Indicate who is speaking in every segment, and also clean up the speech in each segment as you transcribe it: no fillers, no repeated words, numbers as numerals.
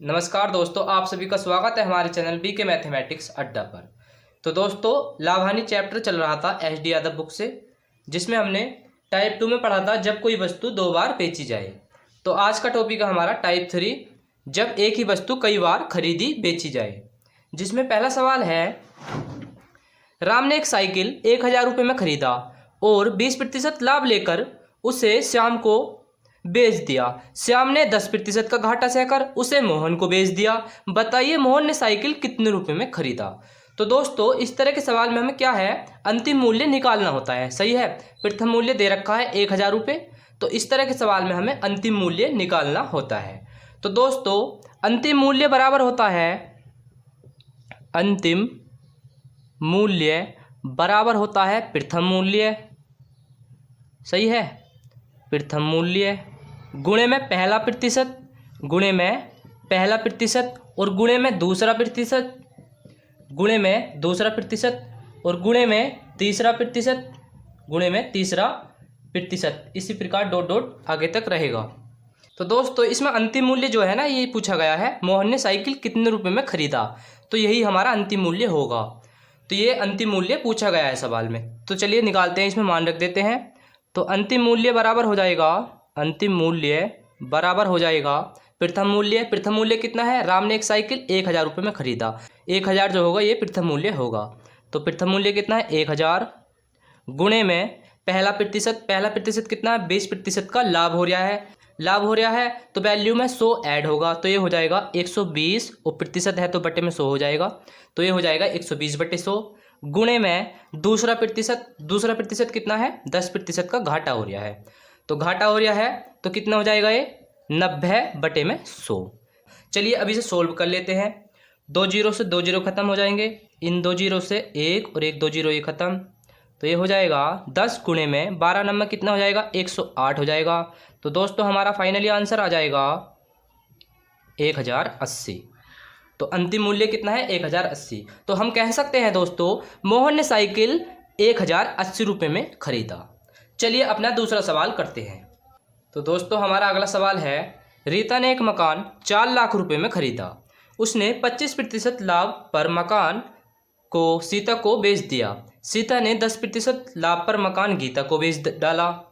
Speaker 1: नमस्कार दोस्तों, आप सभी का स्वागत है हमारे चैनल बीके मैथमेटिक्स अड्डा पर। तो दोस्तों, लाभ हानि चैप्टर चल रहा था एच.डी. यादव बुक से, जिसमें हमने टाइप 2 में पढ़ा था जब कोई वस्तु दो बार बेची जाए। तो आज का टॉपिक है हमारा टाइप 3, जब एक ही वस्तु कई बार खरीदी बेची जाए। जिसमें पहला सवाल है, राम ने एक साइकिल 1000 रुपये में खरीदा और 20% लाभ लेकर उसे श्याम को बेच दिया। श्याम ने 10% का घाटा सहकर उसे मोहन को बेच दिया। बताइए मोहन ने साइकिल कितने रुपए में खरीदा। तो दोस्तों, इस तरह के सवाल में हमें क्या है, अंतिम मूल्य निकालना होता है। सही है, प्रथम मूल्य दे रखा है 1000 रुपये, तो इस तरह के सवाल में हमें अंतिम मूल्य निकालना होता है। तो दोस्तों, अंतिम मूल्य बराबर होता है, अंतिम मूल्य बराबर होता है प्रथम मूल्य। सही है, प्रथम मूल्य गुणे में पहला प्रतिशत, गुणे में पहला प्रतिशत और गुणे में दूसरा प्रतिशत, गुणे में दूसरा प्रतिशत और गुणे में तीसरा प्रतिशत, गुणे में तीसरा प्रतिशत। इसी प्रकार डॉट डॉट आगे तक रहेगा। तो दोस्तों, इसमें अंतिम मूल्य जो है ना, ये पूछा गया है मोहन ने साइकिल कितने रुपए में खरीदा, तो यही हमारा अंतिम मूल्य होगा। तो ये अंतिम मूल्य पूछा गया है सवाल में। तो चलिए निकालते हैं, इसमें मान रख देते हैं। तो अंतिम मूल्य बराबर हो जाएगा, अंतिम मूल्य बराबर हो जाएगा प्रथम मूल्य। प्रथम मूल्य कितना है, राम ने एक साइकिल 1000 रुपये में खरीदा। 1000 जो होगा ये प्रथम मूल्य होगा। तो प्रथम मूल्य कितना है, 1000 गुणे में पहला प्रतिशत, पहला प्रतिशत कितना है, 20% का लाभ हो रहा है। लाभ हो रहा है तो वैल्यू में 100 ऐड होगा, तो ये हो जाएगा 120, और प्रतिशत है तो बटे में 100 हो जाएगा, तो ये हो जाएगा 120/100। गुणे में दूसरा प्रतिशत, दूसरा प्रतिशत कितना है, 10% का घाटा हो रहा है। तो घाटा हो रहा है तो कितना हो जाएगा, ये 90/100। चलिए अभी से सोल्व कर लेते हैं। 2 जीरो से 2 जीरो खत्म हो जाएंगे, इन 2 जीरो से 1 और 1 2 जीरो ये खत्म। तो ये हो जाएगा 10 गुणे में 12 नंबर कितना हो जाएगा, 108 हो जाएगा। तो दोस्तों हमारा फाइनली आंसर आ जाएगा 1080। तो अंतिम मूल्य कितना है, 1080। तो हम कह सकते हैं दोस्तों, मोहन ने साइकिल 1080 रुपये में खरीदा। चलिए अपना दूसरा सवाल करते हैं। तो दोस्तों हमारा अगला सवाल है, रीता ने एक मकान 4 लाख रुपए में खरीदा। उसने 25% लाभ पर मकान को सीता को बेच दिया। सीता ने 10% लाभ पर मकान गीता को बेच डाला।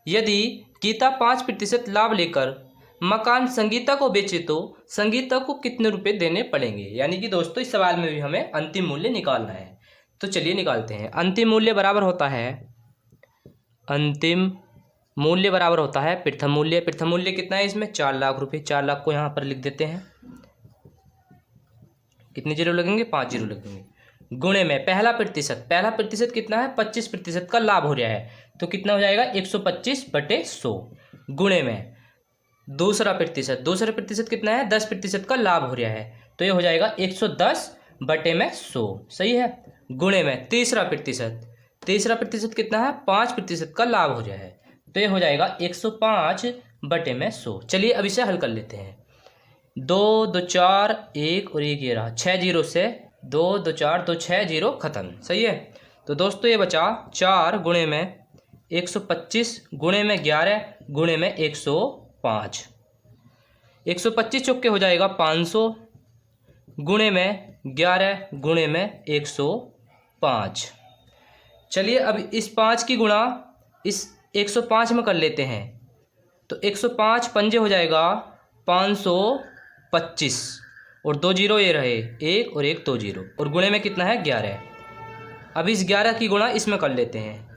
Speaker 1: यदि गीता 5% लाभ लेकर मकान संगीता को बेचे तो संगीता को कितने रुपए देने पड़ेंगे। यानी कि दोस्तों इस सवाल में भी हमें अंतिम मूल्य निकालना है। तो चलिए निकालते हैं। अंतिम मूल्य बराबर होता है, अंतिम मूल्य बराबर होता है प्रथम मूल्य। प्रथम मूल्य कितना है इसमें, 4 लाख रुपये। 4 लाख को यहाँ पर लिख देते हैं, कितने जीरो लगेंगे, 5 जीरो लगेंगे। गुणे में पहला प्रतिशत, पहला प्रतिशत कितना है, 25% का लाभ हो रहा है, तो कितना हो जाएगा 125/100। गुणे में दूसरा प्रतिशत, दूसरा प्रतिशत कितना है, 10% का लाभ हो रहा है, तो ये हो जाएगा 110/100। सही है। गुणे में तीसरा प्रतिशत, तीसरा प्रतिशत कितना है, 5% का लाभ हो रहा है, तो ये हो जाएगा 105/100। चलिए अब इसे हल कर लेते हैं। 2 2 4 1 और 1 ये रहा, 6 जीरो से 2 2 4 2 6 जीरो खत्म। सही है। तो दोस्तों ये बचा 4 गुणे में 125 गुणे में 11 गुणे में 105। 125 चौके हो जाएगा 500 गुणे में 11 गुणे में 105। चलिए अब इस 5 की गुणा इस 105 में कर लेते हैं। तो 105 पंजे हो जाएगा 525, और 2 जीरो ये रहे, 1 और 1 2 जीरो, और गुणे में कितना है 11। अब इस 11 की गुणा इसमें कर लेते हैं।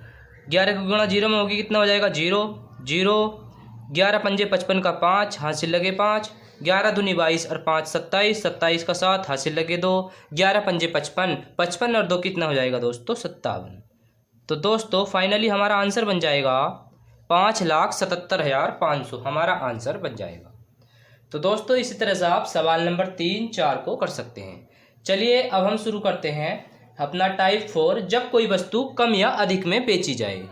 Speaker 1: 11 की गुणा जीरो में होगी, कितना हो जाएगा 0 0। 11 पंजे 55 का 5, हासिल लगे 5। 11 दूनी 22 और 5 27, 27 का 7, हासिल लगे 2। 11 पंजे 55, 55 और 2 कितना हो जाएगा दोस्तों, 57। तो दोस्तों फाइनली हमारा आंसर बन जाएगा 5,77,500 हमारा आंसर बन जाएगा। तो दोस्तों इसी तरह से आप सवाल नंबर 3 4 को कर सकते हैं। चलिए अब हम शुरू करते हैं अपना टाइप 4, जब कोई वस्तु कम या अधिक में बेची जाए।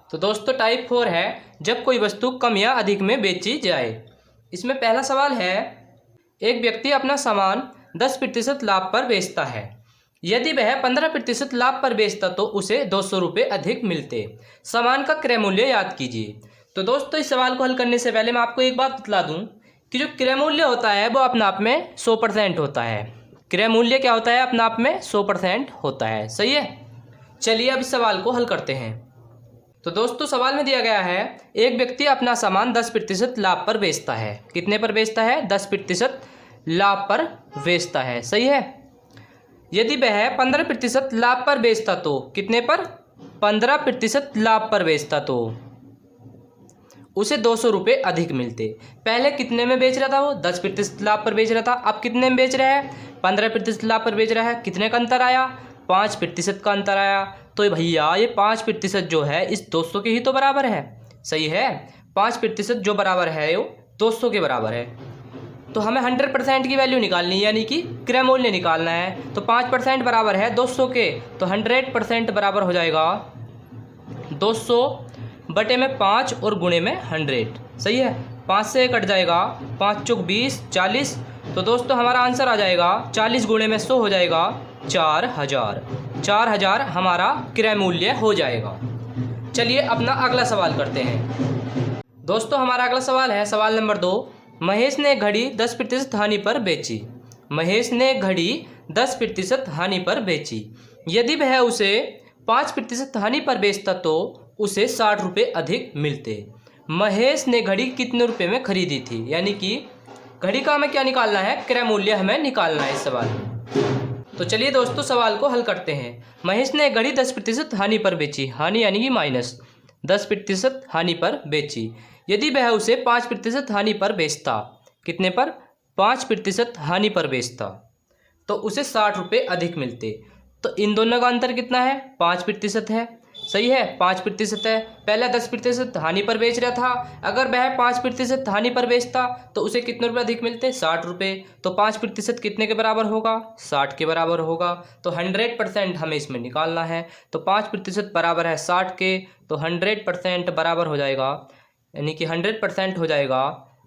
Speaker 1: तो दोस्तों टाइप 4 है, जब कोई वस्तु कम या अधिक में बेची जाए। इसमें पहला सवाल है, एक व्यक्ति अपना सामान 10% लाभ पर बेचता है। यदि वह 15% लाभ पर बेचता तो उसे 200 रुपये अधिक मिलते। सामान का क्रय मूल्य याद कीजिए। तो दोस्तों इस सवाल को हल करने से पहले मैं आपको एक बात बतला दूं कि जो क्रय मूल्य होता है वो अपने आप में 100% होता है। क्रय मूल्य क्या होता है? अपने आप में 100% होता है। सही है। चलिए अब इस सवाल को हल करते हैं। तो दोस्तों सवाल में दिया गया है, एक व्यक्ति अपना सामान 10% लाभ पर बेचता है। कितने पर बेचता है? 10% लाभ पर बेचता है। सही है। यदि वह 15% लाभ पर बेचता तो कितने पर? 15% लाभ पर बेचता तो उसे 200 रुपये अधिक मिलते। पहले कितने में बेच रहा था वो? 10% लाभ पर बेच रहा था। अब कितने में बेच रहा है? 15% लाभ पर बेच रहा है। कितने का अंतर आया? 5% का अंतर आया। तो भैया ये 5% जो है इस 200 के ही तो बराबर है। सही है। 5% जो बराबर है वो 200 के बराबर है। तो हमें 100% की वैल्यू निकालनी है, यानी कि क्रय मूल्य निकालना है। तो 5% बराबर है 200 के, तो 100% बराबर हो जाएगा 200 बटे में 5 और गुणे में 100। सही है। 5 से कट जाएगा, 5 चौक 20, 40। तो दोस्तों हमारा आंसर आ जाएगा 40 गुणे में 100 हो जाएगा 4000। 4000 हमारा क्रय मूल्य हो जाएगा। चलिए अपना अगला सवाल करते हैं। दोस्तों हमारा अगला सवाल है सवाल नंबर 2। महेश ने घड़ी 10% हानि पर बेची। महेश ने घड़ी 10% हानि पर बेची। यदि वह उसे 5% हानि पर बेचता तो उसे 60 रुपये अधिक मिलते। महेश ने घड़ी कितने रुपए में खरीदी थी? यानी कि घड़ी का हमें क्या निकालना है? क्रय मूल्य हमें निकालना है इस सवाल में। तो चलिए दोस्तों सवाल को हल करते हैं। महेश ने घड़ी 10% हानि पर बेची। हानि यानी कि माइनस, 10% हानि पर बेची। यदि वह उसे 5% हानि पर बेचता, कितने पर? 5% हानि पर बेचता तो उसे 60 रुपये अधिक मिलते। तो इन दोनों का अंतर कितना है? 5% है। सही है। 5% है। पहले 10% हानि पर बेच रहा था। अगर वह 5% हानि पर बेचता तो उसे कितने रुपये अधिक मिलते? 60 रुपये। तो 5% कितने के बराबर होगा? 60 के बराबर होगा। तो 100% हमें इसमें निकालना है। तो 5% बराबर है 60 के, तो 100% बराबर हो जाएगा, यानी कि 100% हो जाएगा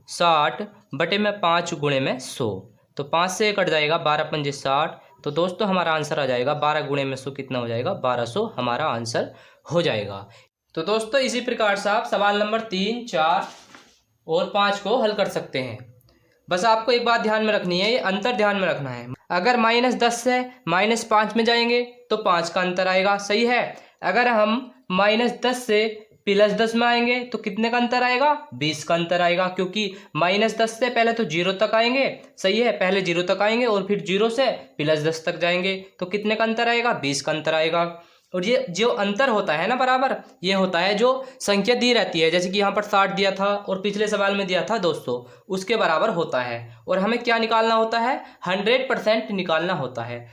Speaker 1: 60 बटे में 5 गुणे में 100। तो 5 से कट जाएगा, 12 पंजे 60। तो दोस्तों हमारा आंसर आ जाएगा 12 गुणे में 100 कितना हो जाएगा? 1200 हमारा आंसर हो जाएगा। तो दोस्तों इसी प्रकार से आप सवाल नंबर 3, 4 और 5 को हल कर सकते हैं। बस आपको एक बात ध्यान में रखनी है, ये अंतर ध्यान में रखना है। अगर -10 से -5 में जाएंगे तो 5 का अंतर आएगा। सही है। अगर हम -10 से +10 में आएंगे तो कितने का अंतर आएगा? 20 का अंतर आएगा, क्योंकि -10 से पहले तो 0 तक आएंगे। सही है। पहले 0 तक आएंगे और फिर 0 से +10 तक जाएंगे तो कितने का अंतर आएगा? 20 का अंतर आएगा। और ये जो अंतर होता है ना बराबर, ये होता है जो संख्या दी रहती है, जैसे कि यहाँ पर 60 दिया था और पिछले सवाल में दिया था 200, उसके बराबर होता है। और हमें क्या निकालना होता है? 100% निकालना होता है।